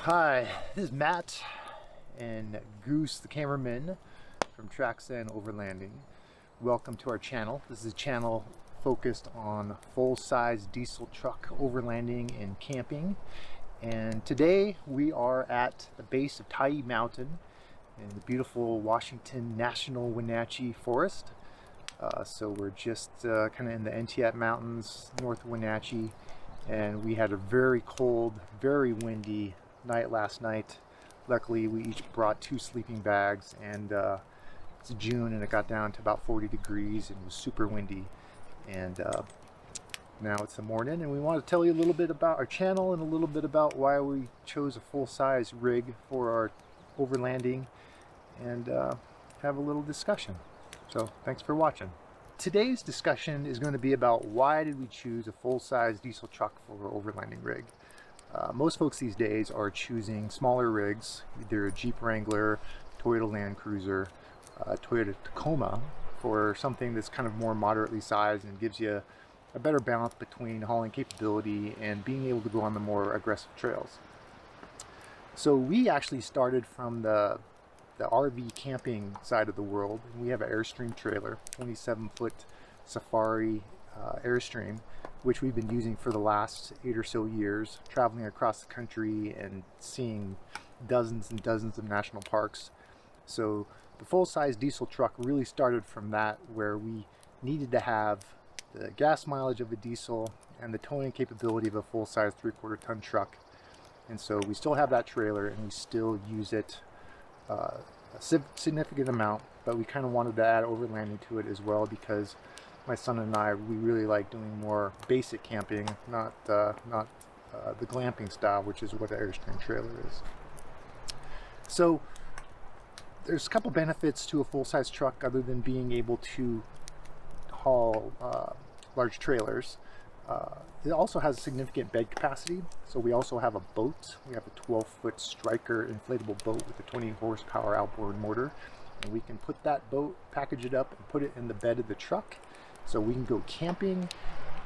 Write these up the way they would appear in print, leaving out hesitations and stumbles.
Hi, this is Matt and Goose, the cameraman from Tracks and Overlanding. Welcome to our channel. This is a channel focused on full-size diesel truck overlanding and camping. And today we are at the base of Tyee Mountain in the beautiful Washington National Wenatchee Forest. So we're just kind of in the Entiat Mountains, north of Wenatchee, and we had a very cold, very windy night last night. Luckily we each brought 2 sleeping bags, and it's June and it got down to about 40 degrees and it was super windy. And now it's the morning, and we want to tell you a little bit about our channel and a little bit about why we chose a full-size rig for our overlanding, and have a little discussion. So thanks for watching. Today's discussion is going to be about why did we choose a full-size diesel truck for our overlanding rig. Most folks these days are choosing smaller rigs, either a Jeep Wrangler, Toyota Land Cruiser, Toyota Tacoma, for something that's kind of more moderately sized and gives you a better balance between hauling capability and being able to go on the more aggressive trails. So we actually started from the RV camping side of the world. We have an Airstream trailer, 27-foot Safari Airstream, which we've been using for the last 8 or so years, traveling across the country and seeing dozens and dozens of national parks. So the full-size diesel truck really started from that, where we needed to have the gas mileage of a diesel and the towing capability of a full-size 3/4 ton truck. And so we still have that trailer and we still use it a significant amount, but we kind of wanted to add overlanding to it as well, because my son and I, we really like doing more basic camping, not the glamping style, which is what an Airstream trailer is. So there's a couple benefits to a full-size truck other than being able to haul large trailers. It also has significant bed capacity. So we also have a boat. We have a 12-foot Striker inflatable boat with a 20 horsepower outboard motor, and we can put that boat, package it up, and put it in the bed of the truck. So we can go camping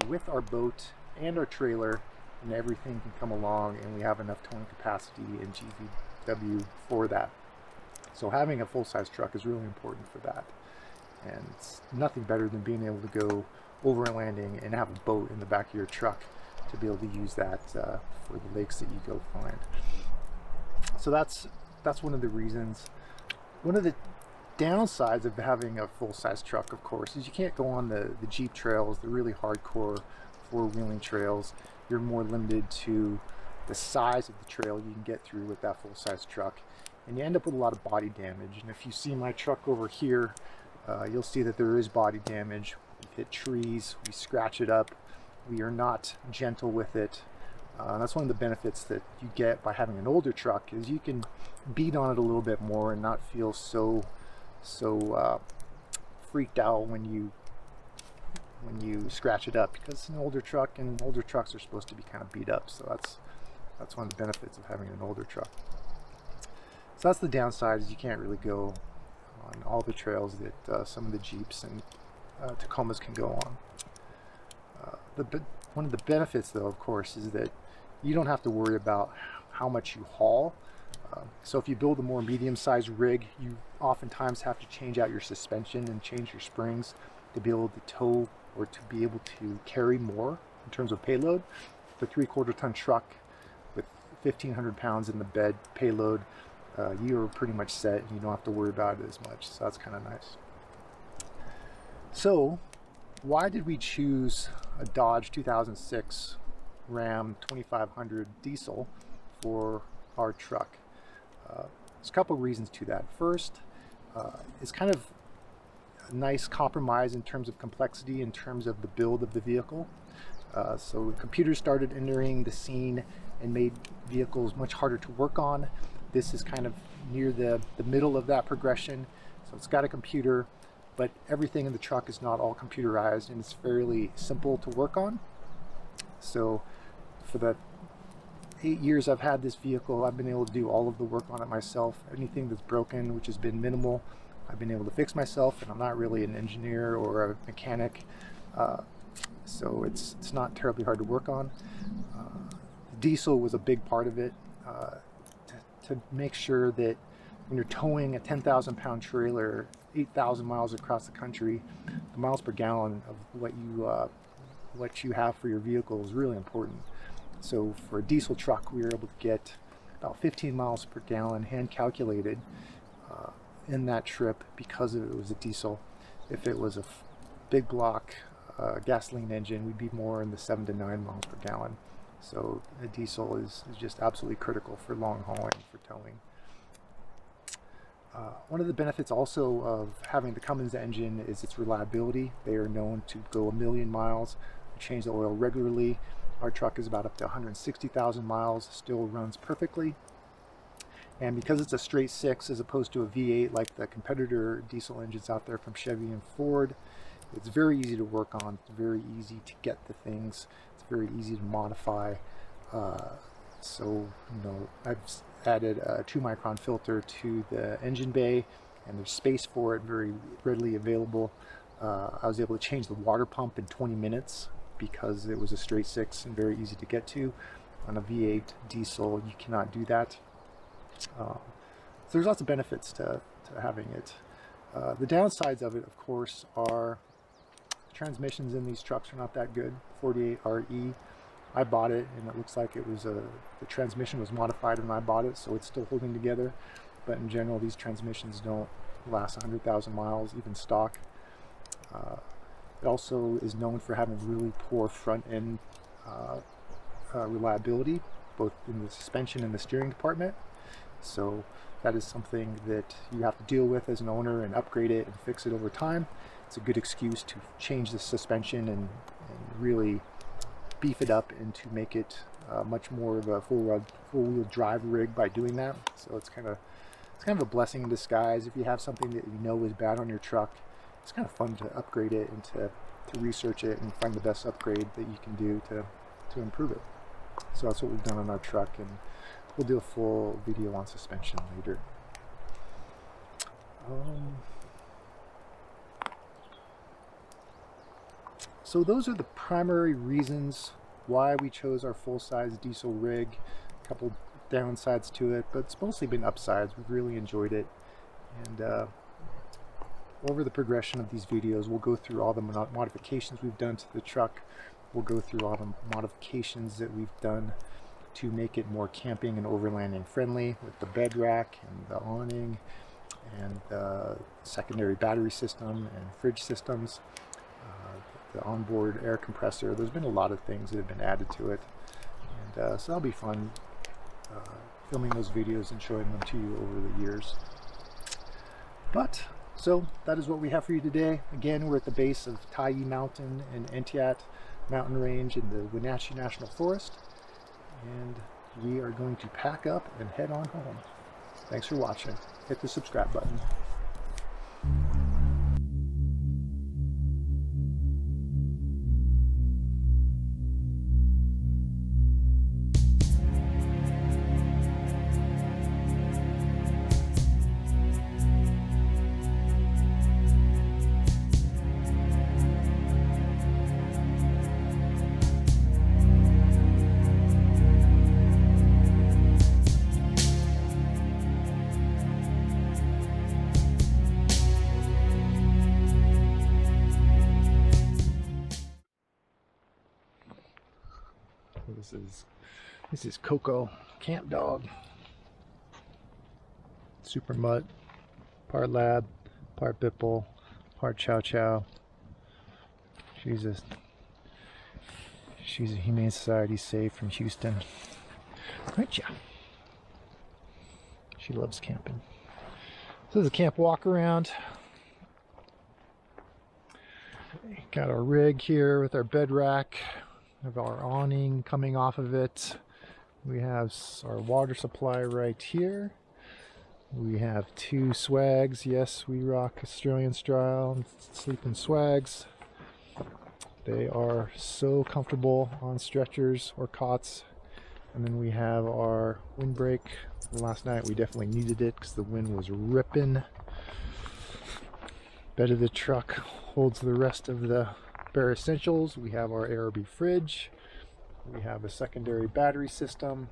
with our boat and our trailer, and everything can come along, and we have enough towing capacity and GVW for that. So having a full-size truck is really important for that. And it's nothing better than being able to go overlanding and have a boat in the back of your truck to be able to use that for the lakes that you go find. So that's one of the reasons. One of the downsides of having a full-size truck, of course, is you can't go on the Jeep trails, the really hardcore four-wheeling trails. You're more limited to the size of the trail you can get through with that full-size truck, and you end up with a lot of body damage. And if you see my truck over here, you'll see that there is body damage. We hit trees, we scratch it up, we are not gentle with it. That's one of the benefits that you get by having an older truck, is you can beat on it a little bit more and not feel so freaked out when you scratch it up, because it's an older truck, and older trucks are supposed to be kind of beat up. So that's one of the benefits of having an older truck. So that's the downside, is you can't really go on all the trails that some of the Jeeps and Tacomas can go on. One of the benefits, though, of course, is that you don't have to worry about how much you haul. So if you build a more medium-sized rig, you oftentimes have to change out your suspension and change your springs to be able to tow or to be able to carry more in terms of payload. The 3/4 ton truck with 1,500 pounds in the bed payload, you're pretty much set, and you don't have to worry about it as much. So that's kind of nice. So why did we choose a Dodge 2006 Ram 2500 diesel for our truck? There's a couple reasons to that. First, it's kind of a nice compromise in terms of complexity, in terms of the build of the vehicle. So computers started entering the scene and made vehicles much harder to work on. This is kind of near the middle of that progression. So it's got a computer, but everything in the truck is not all computerized, and it's fairly simple to work on. So for the 8 years I've had this vehicle, I've been able to do all of the work on it myself. Anything that's broken, which has been minimal, I've been able to fix myself, and I'm not really an engineer or a mechanic, so it's not terribly hard to work on. The diesel was a big part of it. to make sure that when you're towing a 10,000 pound trailer 8,000 miles across the country, the miles per gallon of what you have for your vehicle is really important. So for a diesel truck, we were able to get about 15 miles per gallon hand calculated in that trip because it was a diesel. If it was a big block gasoline engine, we'd be more in the 7 to 9 miles per gallon. So a diesel is just absolutely critical for long hauling, for towing. One of the benefits also of having the Cummins engine is its reliability. They are known to go 1,000,000 miles, change the oil regularly. Our truck is about up to 160,000 miles, still runs perfectly. And because it's a straight 6 as opposed to a V8 like the competitor diesel engines out there from Chevy and Ford, it's very easy to work on. It's very easy to get the things. It's very easy to modify. So, I've added a 2-micron filter to the engine bay, and there's space for it, very readily available. I was able to change the water pump in 20 minutes because it was a straight 6 and very easy to get to. On a V8 diesel, you cannot do that. So there's lots of benefits to having it. The downsides of it, of course, are the transmissions in these trucks are not that good. 48RE. I bought it, and it looks like it was the transmission was modified when I bought it, so it's still holding together. But in general, these transmissions don't last 100,000 miles, even stock. It also is known for having really poor front end reliability, both in the suspension and the steering department. So that is something that you have to deal with as an owner and upgrade it and fix it over time. It's a good excuse to change the suspension and really beef it up and to make it much more of a four-wheel drive rig by doing that. So it's kind of a blessing in disguise. If you have something that you know is bad on your truck, it's kind of fun to upgrade it and to research it and find the best upgrade that you can do to improve it. So that's what we've done on our truck, and we'll do a full video on suspension later. So those are the primary reasons why we chose our full-size diesel rig. A couple downsides to it, but it's mostly been upsides. We've really enjoyed it. And over the progression of these videos, we'll go through all the modifications we've done to the truck. We'll go through all the modifications that we've done to make it more camping and overlanding friendly, with the bed rack and the awning and the secondary battery system and fridge systems, the onboard air compressor. There's been a lot of things that have been added to it, and so that'll be fun filming those videos and showing them to you over the years. So that is what we have for you today. Again, we're at the base of Taiyi Mountain in Entiat mountain range in the Wenatchee National Forest, and we are going to pack up and head on home. Thanks for watching. Hit the subscribe button. This is Coco, camp dog. Super mutt, part lab, part Bipple, part Chow Chow. She's a Humane Society save from Houston. Right, yeah. She loves camping. So this is a camp walk around. Got our rig here with our bed rack. We have our awning coming off of it. We have our water supply right here. We have 2 swags. Yes, we rock Australian style sleeping swags. They are so comfortable on stretchers or cots. And then we have our windbreak. Last night we definitely needed it because the wind was ripping. Bed of the truck holds the rest of the bare essentials. We have our ARB fridge. We have a secondary battery system.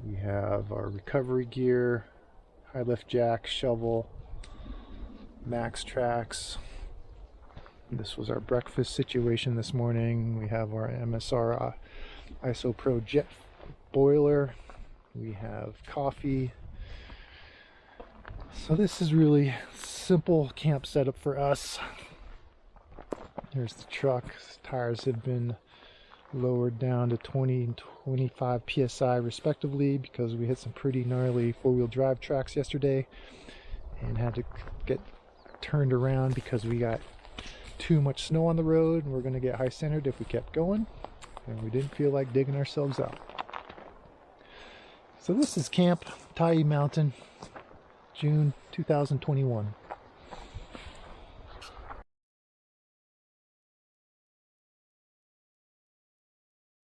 We have our recovery gear, high lift jack, shovel, max tracks. This was our breakfast situation this morning. We have our MSR ISO Pro jet boiler. We have coffee. So this is really simple camp setup for us. Here's the truck. Tires have been lowered down to 20 and 25 psi respectively because we hit some pretty gnarly four-wheel drive tracks yesterday and had to get turned around because we got too much snow on the road and we're going to get high centered if we kept going, and we didn't feel like digging ourselves out. So this is Camp Tyee Mountain, June 2021.